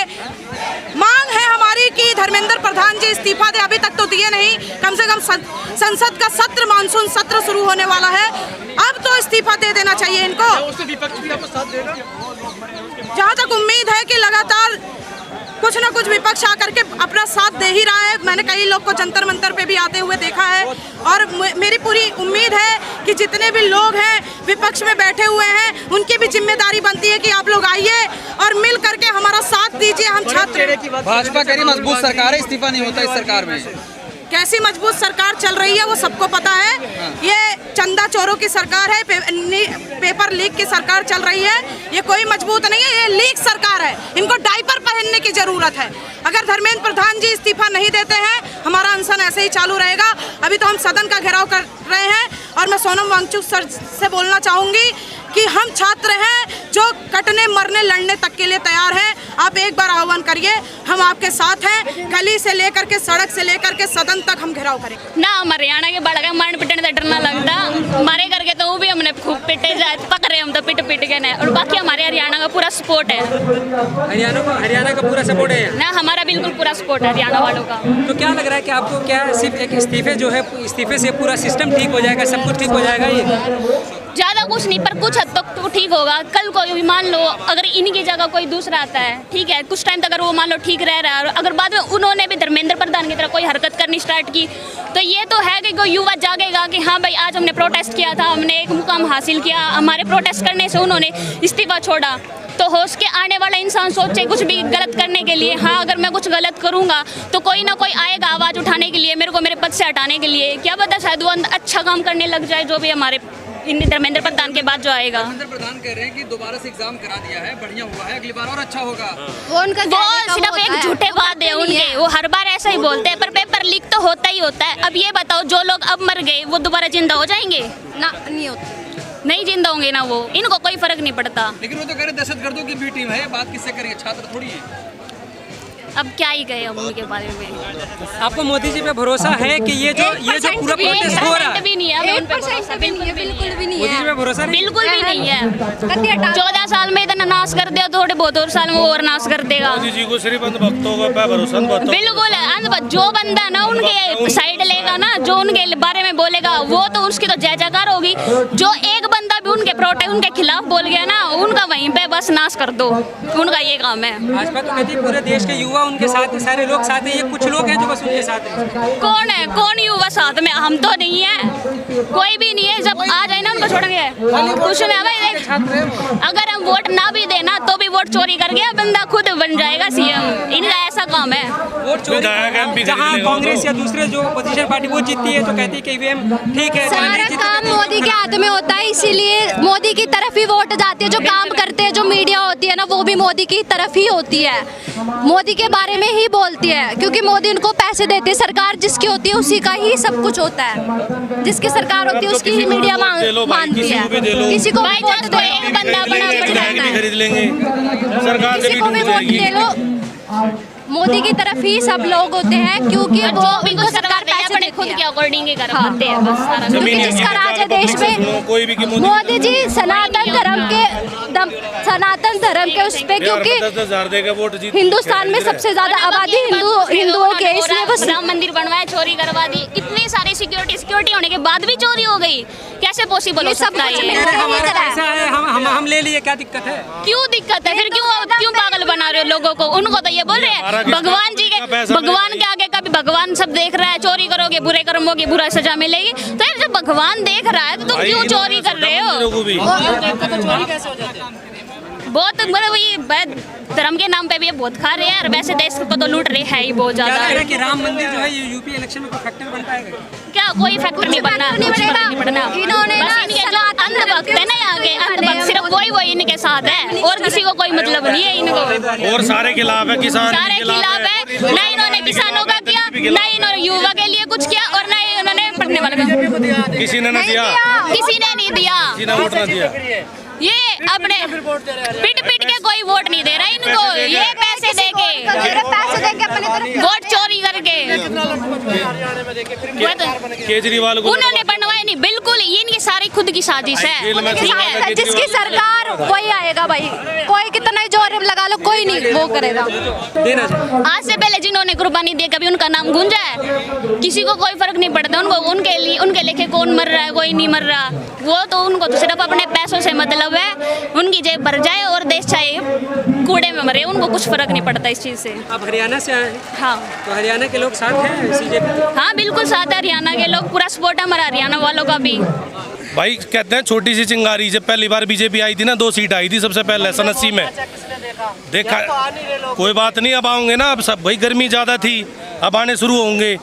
मांग है हमारी कि धर्मेंद्र प्रधान जी इस्तीफा दे। अभी तक तो दिए नहीं, कम से कम संसद का सत्र, मानसून सत्र शुरू होने वाला है, अब तो इस्तीफा दे देना चाहिए इनको। विपक्ष भी आपको साथ देगा? जहाँ तक उम्मीद है कि लगातार कुछ ना कुछ विपक्ष आकर के अपना साथ दे ही रहा है। मैंने कई लोग को जंतर मंतर पे भी आते हुए देखा है और मेरी पूरी उम्मीद है कि जितने भी लोग हैं विपक्ष में बैठे हुए हैं, उनकी भी जिम्मेदारी बनती है कि आप लोग आइए और मिल करके हमारा साथ दीजिए। हम छात्र, भाजपा कह रही मजबूत सरकार है, इस्तीफा नहीं होता इस सरकार में। कैसी मजबूत सरकार चल रही है वो सबको पता है। ये चंदा चोरों की सरकार है, पेपर लीक की सरकार चल रही है। ये कोई मजबूत नहीं है, ये लीक सरकार है। इनको डायपर पहनने की जरूरत है। अगर धर्मेंद्र प्रधान जी इस्तीफा नहीं देते हैं, हमारा अनशन ऐसे ही चालू रहेगा। अभी तो हम सदन का घेराव कर रहे हैं और मैं सोनम वांगचुक सर से बोलना चाहूंगी कि हम छात्र हैं जो कटने मरने लड़ने तक के लिए तैयार हैं। आप एक बार आह्वान करिए, हम आपके साथ हैं। गली से लेकर के सड़क से लेकर के सदन तक हम घेराव करेंगे ना। हरियाणा के बड़ा मार पिटने से डरना लगता, मारे करके तो वो भी हमने खूब पिटे जाए, पकड़े हम तो पिट के ना। और बाकी हमारे हरियाणा का पूरा सपोर्ट है। हरियाणा का पूरा सपोर्ट है ना, हमारा बिल्कुल पूरा सपोर्ट है हरियाणा वालों का। तो क्या लग रहा है कि आपको क्या सिर्फ एक इस्तीफे से पूरा सिस्टम ठीक हो जाएगा, सब कुछ ठीक हो जाएगा? ये ज़्यादा कुछ नहीं, पर कुछ हद तक तो ठीक होगा। कल को भी मान लो अगर इनकी जगह कोई दूसरा आता है, ठीक है, कुछ टाइम तक अगर वो मान लो ठीक रह रहा है और अगर बाद में उन्होंने भी धर्मेंद्र प्रधान की तरह कोई हरकत करनी स्टार्ट की, तो ये तो है कि कोई युवा जागेगा कि हाँ भाई आज हमने प्रोटेस्ट किया था, हमने एक मुकाम हासिल किया, हमारे प्रोटेस्ट करने से उन्होंने इस्तीफा छोड़ा। तो होश के आने वाला इंसान सोचे कुछ भी गलत करने के लिए, हाँ अगर मैं कुछ गलत करूँगा तो कोई ना कोई आएगा आवाज़ उठाने के लिए, मेरे को मेरे पद से हटाने के लिए। क्या पता शायद वो अच्छा काम करने लग जाए, जो भी हमारे धर्मेंद्र प्रधान के बाद जो आएगा। धर्मेंद्र प्रधान कह रहे हैं कि दोबारा से एग्जाम करा दिया है, बढ़िया हुआ है, अगली बार और अच्छा होगा। वो सिर्फ एक झूठे बात है उनके, वो हर बार ऐसा ही बोलते हैं, पर पेपर लीक तो होता ही होता है। अब ये बताओ, जो लोग अब मर गए वो दोबारा जिंदा हो जाएंगे? ना, नहीं होते, नहीं जिंदा होंगे ना वो, इनको कोई फर्क नहीं पड़ता। लेकिन वो तो कह रहे दहशतगर्दों की भी टीम है, बात किससे करेंगे, छात्र थोड़ी है। अब क्या ही कहे हम उनके बारे में। आपको मोदी जी पे भरोसा है कि ये जो पूरा प्रोटेस्ट हो रहा है, भी नहीं है, बिल्कुल भी नहीं मोदी जी पे भरोसा नहीं, बिल्कुल भी नहीं है। 14 साल में इतना नाश कर दिया, थोड़े बहुत और साल में वो और नाश कर देगा। मोदी जी को सिर्फ अंधभक्तों का भरोसा, बिल्कुल, जो बंदा ना उनके साइड लेगा ना, जो उनके बारे में बोलेगा, वो तो उसकी तो जय जयकार होगी। जो एक बंदा भी उनके खिलाफ बोल गया ना, उनका वहीं पे बस नाश कर दो, उनका ये काम है। भाजपा तो कहती है पूरे देश के युवा उनके साथ है, सारे लोग साथ हैं, ये कुछ लोग हैं जो बस उनके साथ हैं। कौन है, कौन युवा साथ में? हम तो नहीं है, कोई भी नहीं है। जब आ जाए ना उनको छोड़ेंगे कुछ ना भाई। अगर हम वोट ना भी देना तो भी वोट चोरी कर गया बंदा खुद बन जाएगा सीएम, इनका ऐसा काम है। वोट चोरी, जहाँ कांग्रेस या दूसरे जो अपोजिशन पार्टी वो जीतती है तो कहती है कि ईवीएम ठीक है, सारा काम मोदी के हाथ में होता है, इसीलिए मोदी की तरफ ही वोट जाती है। जो काम करते हैं, जो मीडिया होती है ना, वो भी मोदी की तरफ ही होती है, मोदी के बारे में ही बोलती है, क्योंकि मोदी उनको पैसे देते हैं। सरकार जिसकी होती है उसी का ही सब कुछ होता है, जिसकी सरकार होती है उसकी ही मीडिया मानती है। किसी को भी वोट दो, एक बंदा बड़ा खरीद लेंगे, सरकार किसी को भी वोट दे लो, मोदी की तरफ ही सब लोग होते हैं, क्योंकि वो उनको सरकार पैसे अपने खुद के अकॉर्डिंग ही करते हैं बस सारा। क्योंकि जिसका राज है देश में, मोदी जी सनातन धर्म के उस पे, क्योंकि हिंदुस्तान में सबसे ज्यादा आबादी हिंदुओं के, इसलिए वो राम मंदिर बनवाया, चोरी करवा दी, इतनी सारी सिक्योरिटी होने के बाद भी चोरी हो गई, कैसे पॉसिबल हो सकता है? हम ले लिए, क्या दिक्कत है? क्यों दिक्कत है फिर? क्यों पागल बना रहे हो लोगों को? उनको तो ये बोल रहे हैं भगवान के आगे कभी भगवान सब देख रहा है, चोरी करोगे बुरे कर्मों की बुरा सजा मिलेगी। तो यार जब भगवान देख रहा है तो तुम क्यों चोरी कर रहे हो? बहुत मतलब ये धर्म के नाम पे भी ये बहुत खा रहे हैं, और वैसे देश को तो लूट रहे हैं ही बहुत ज्यादा। क्या कि राम मंदिर जो है ये यूपी इलेक्शन में कोई फैक्टर बन पाएगा? क्या कोई फैक्टर नहीं बनना, इन्होंने जो अंधभक्त है ना यहाँ के, अंधभक्त सिर्फ वही इनके साथ है, और किसी को कोई मतलब नहीं है इनको। और सारे खिलाफ है, किसान सारे खिलाफ है। न इन्होंने किसानों का किया, न इन्होंने युवा के लिए कुछ किया, और न इन्होंने पढ़ने वाले का। किसी ने नहीं दिया, किसी ने नहीं दिया, किसी ने वोट नहीं दिया। ये अपने पिट के कोई वोट नहीं दे रहा इनको, ये पैसे दे के अपने वोट चोरी करके केजरीवाल को उन्होंने बनवाए नहीं, बिल्कुल ये इनकी सारी खुद की साजिश है। जिसकी सरकार वही आएगा भाई, कोई कितना ही जोर लगा लो, कोई नहीं वो करेगा। आज से पहले जिन्होंने कुर्बानी दी, कभी उनका नाम गूंजा है? किसी को कोई फर्क नहीं पड़ता उनको, उनके लेके कौन मर रहा है, कोई नहीं मर रहा। वो तो उनको तो सिर्फ अपने पैसों से मतलब है, उनकी जेब भर जाए और देश चाहे कूड़े में मरे, उनको कुछ फर्क नहीं पड़ता इस चीज से। आप हरियाणा से आए? हाँ। तो हरियाणा के लोग साथ हैं CJP? हाँ बिल्कुल साथ है हरियाणा के लोग, पूरा सपोर्ट है हमारा हरियाणा वालों का भी। भाई कहते हैं छोटी सी चिंगारी, जब पहली बार बीजेपी आई थी ना 2 सीट आई थी सबसे पहले सन 80 में, देखा कोई बात नहीं, अब आऊंगे ना, अब सब भाई गर्मी ज़्यादा थी, अब आने शुरू होंगे,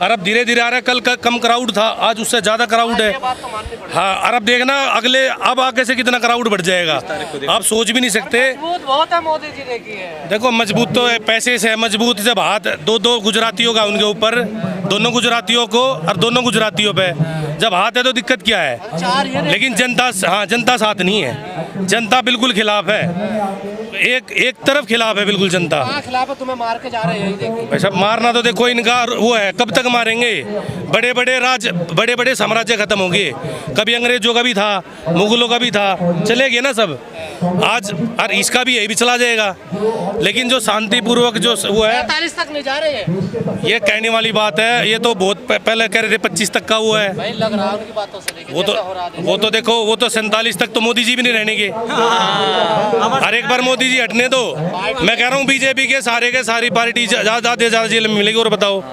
और अब धीरे धीरे आ रहा है। कल का कम क्राउड था, आज उससे ज़्यादा क्राउड है। हाँ, और अब देखना अगले अब आगे से कितना क्राउड बढ़ जाएगा, आप सोच भी नहीं सकते। बहुत है मोदी जी देखिए, देखो मजबूत तो है, पैसे से है मजबूत, जब हाथ दो गुजरातियों का उनके ऊपर, दोनों गुजरातियों को और दोनों गुजरातियों पे जब हाथ है तो दिक्कत क्या है? लेकिन जनता, हाँ जनता साथ नहीं है, जनता बिल्कुल खिलाफ है, एक तरफ खिलाफ है बिल्कुल जनता। खिलाफ है, तुम्हें मार के जा रहे हैं। भाई साहब मारना तो देखो इनका वो है, कब तक मारेंगे? बड़े बड़े साम्राज्य खत्म होंगे, कभी अंग्रेजों का भी था, मुगलों का भी था, चले गए ना सब, आज और इसका भी यही भी चला जाएगा। लेकिन जो शांतिपूर्वक जो वो है 45 तक नहीं जा रहे हैं, ये कहने वाली बात है। ये तो बहुत पहले कह रहे थे 25 तक का हुआ है, भाई लग रहा है उनकी बातों से। वो तो देखो, वो तो 47 तक तो मोदी जी भी नहीं रहने हर एक बार मोदी जी हटने दो। मैं कह रहा हूँ बीजेपी के सारी पार्टी ज्यादा जेल में मिलेगी। और बताओ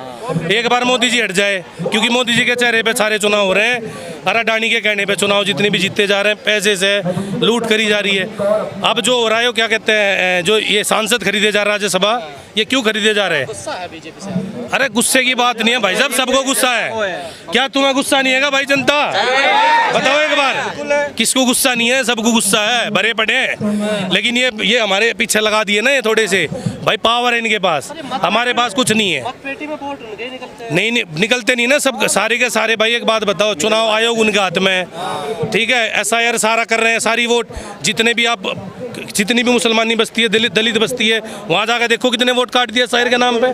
एक बार मोदी जी हट जाए, क्योंकि मोदी जी के चेहरे पे सारे चुनाव हो रहे हैं, अडानी के कहने पे चुनाव जितने भी जीतते जा रहे हैं, पैसे से लूट करी जा रही है। अब जो हो रहा है क्या कहते हैं, जो ये सांसद खरीदे जा रहे हैं राज्यसभा, ये क्यों खरीदे जा रहे हैं? गुस्सा है बीजेपी से। अरे गुस्से की बात नहीं है भाई साहब, सबको गुस्सा है। क्या तुम्हें गुस्सा नहीं है भाई जनता? बताओ एक बार, किसको गुस्सा नहीं है? सबको गुस्सा है, भरे पड़े हैं। लेकिन ये हमारे पीछे लगा दिए ना ये थोड़े से, भाई पावर है इनके पास, हमारे पास कुछ नहीं है। पेटी में वोट नहीं निकलते नहीं ना सब, सारे के सारे। भाई एक बात बताओ, चुनाव आयोग उनके हाथ में, ठीक है, SIR सारा कर रहे हैं, सारी वोट जितनी भी मुसलमानी बस्ती है, दलित बस्ती है, वहाँ जाकर देखो कितने वोट काट दिए SIR के नाम पे,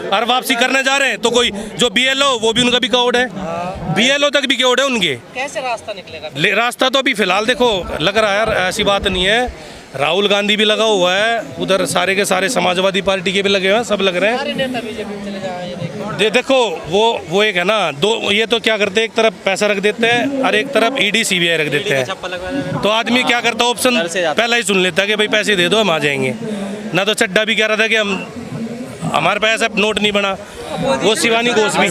और वापसी करने जा रहे हैं। तो कोई जो BLO, वो भी उनका भी कोड है, BLO तक भी कोड है उनके। कैसे रास्ता निकलेगा? रास्ता तो अभी फिलहाल देखो लग रहा है यार, ऐसी बात नहीं है। राहुल गांधी भी लगा हुआ है उधर, सारे के सारे समाजवादी पार्टी के भी लगे हुए हैं, सब लग रहे हैं। देखो वो एक है ना, दो ये तो क्या करते हैं, एक तरफ पैसा रख देते हैं और एक तरफ ED CBI रख देते हैं। तो आदमी क्या करता है, ऑप्शन पहला ही सुन लेता है कि भाई पैसे दे दो हम आ जाएंगे। ना तो चड्डा भी कह रहा था कि हमारे पास नोट नहीं बना, वो शिवानी घोष भी